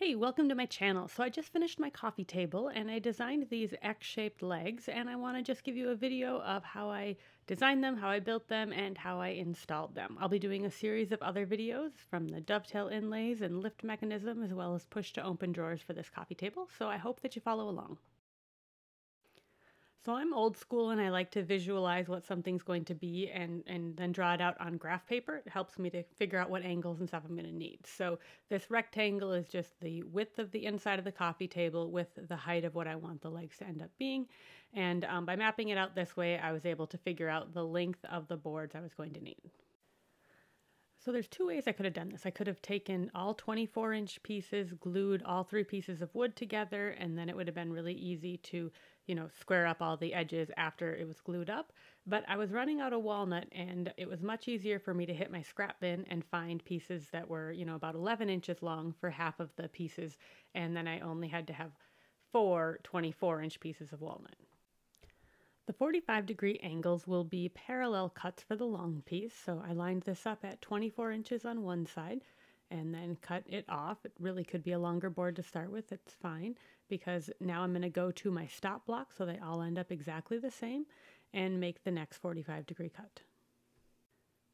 Hey, welcome to my channel. So I just finished my coffee table and I designed these X-shaped legs, and I want to just give you a video of how I designed them, how I built them, and how I installed them. I'll be doing a series of other videos from the dovetail inlays and lift mechanism, as well as push to open drawers for this coffee table, so I hope that you follow along. So I'm old school and I like to visualize what something's going to be and then draw it out on graph paper. It helps me to figure out what angles and stuff I'm going to need. So this rectangle is just the width of the inside of the coffee table with the height of what I want the legs to end up being. And by mapping it out this way, I was able to figure out the length of the boards I was going to need. So there's two ways I could have done this. I could have taken all 24-inch pieces, glued all three pieces of wood together, and then it would have been really easy to, square up all the edges after it was glued up. But I was running out of walnut, and it was much easier for me to hit my scrap bin and find pieces that were, about 11 inches long for half of the pieces, and then I only had to have 4 24-inch pieces of walnut. The 45-degree angles will be parallel cuts for the long piece, so I lined this up at 24 inches on one side and then cut it off. It really could be a longer board to start with, it's fine, because now I'm going to go to my stop block so they all end up exactly the same and make the next 45-degree cut.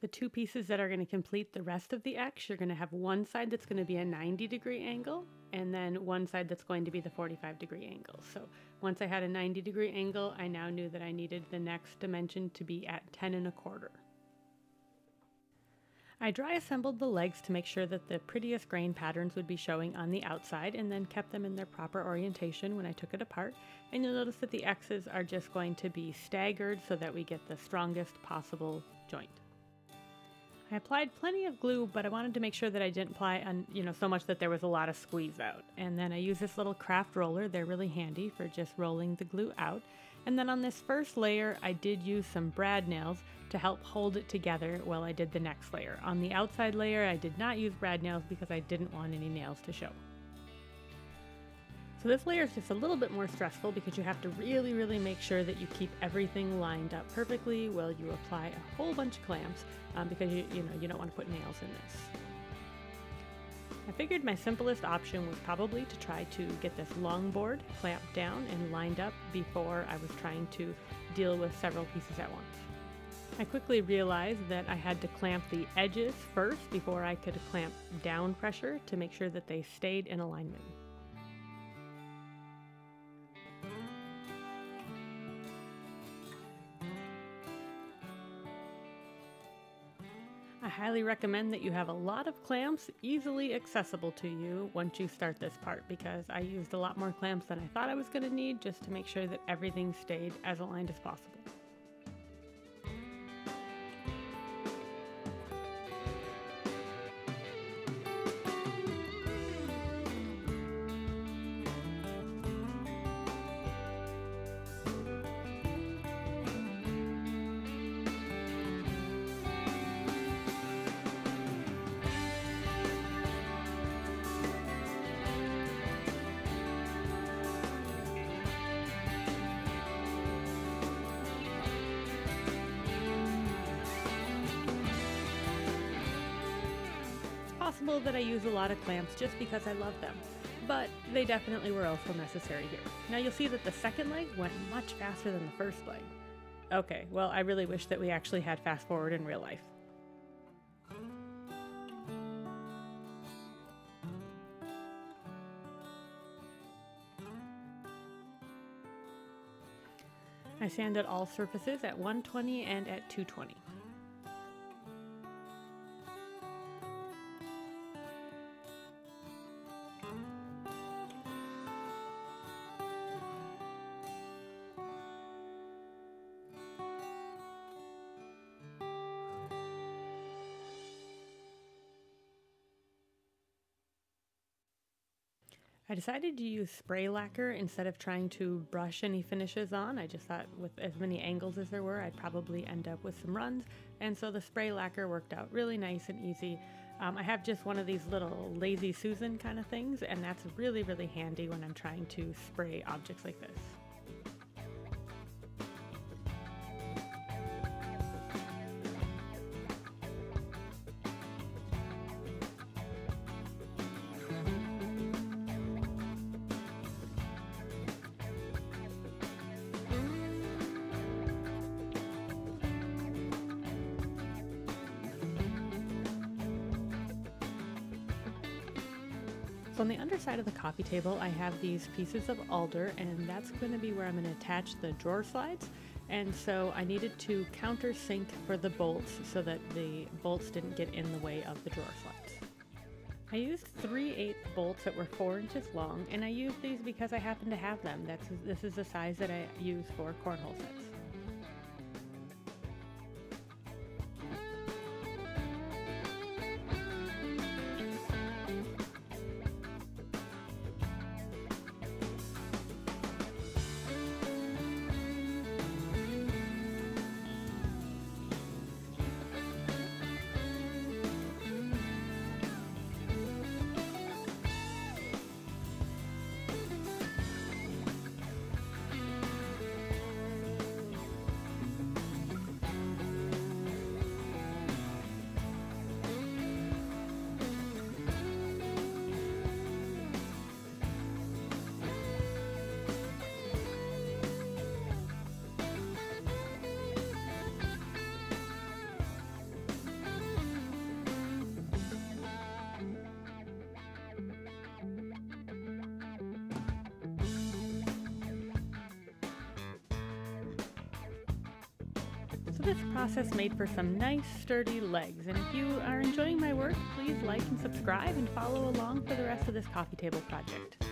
The two pieces that are going to complete the rest of the X, you're going to have one side that's going to be a 90-degree angle and then one side that's going to be the 45-degree angle. So once I had a 90-degree angle, I now knew that I needed the next dimension to be at 10 1/4. I dry assembled the legs to make sure that the prettiest grain patterns would be showing on the outside, and then kept them in their proper orientation when I took it apart. And you'll notice that the X's are just going to be staggered so that we get the strongest possible joint. I applied plenty of glue, but I wanted to make sure that I didn't apply so much that there was a lot of squeeze out. And then I used this little craft roller. They're really handy for just rolling the glue out. And then on this first layer, I did use some brad nails to help hold it together while I did the next layer. On the outside layer, I did not use brad nails because I didn't want any nails to show. So this layer is just a little bit more stressful because you have to really make sure that you keep everything lined up perfectly while you apply a whole bunch of clamps because you don't want to put nails in this. I figured my simplest option was probably to try to get this long board clamped down and lined up before I was trying to deal with several pieces at once. I quickly realized that I had to clamp the edges first before I could clamp down pressure to make sure that they stayed in alignment. I highly recommend that you have a lot of clamps easily accessible to you once you start this part, because I used a lot more clamps than I thought I was going to need just to make sure that everything stayed as aligned as possible. Possible that I use a lot of clamps just because I love them, but they definitely were also necessary here. Now you'll see that the second leg went much faster than the first leg. Okay, well, I really wish that we actually had fast forward in real life. I sanded all surfaces at 120 and at 220. I decided to use spray lacquer instead of trying to brush any finishes on. I just thought with as many angles as there were, I'd probably end up with some runs, and so the spray lacquer worked out really nice and easy. I have just one of these little Lazy Susan kind of things, and that's really handy when I'm trying to spray objects like this. So on the underside of the coffee table, I have these pieces of alder, and that's going to be where I'm going to attach the drawer slides. And so I needed to countersink for the bolts so that the bolts didn't get in the way of the drawer slides. I used 3/8 bolts that were 4 inches long, and I used these because I happen to have them. This is the size that I use for cornhole sets. So this process made for some nice sturdy legs, and if you are enjoying my work, please like and subscribe and follow along for the rest of this coffee table project.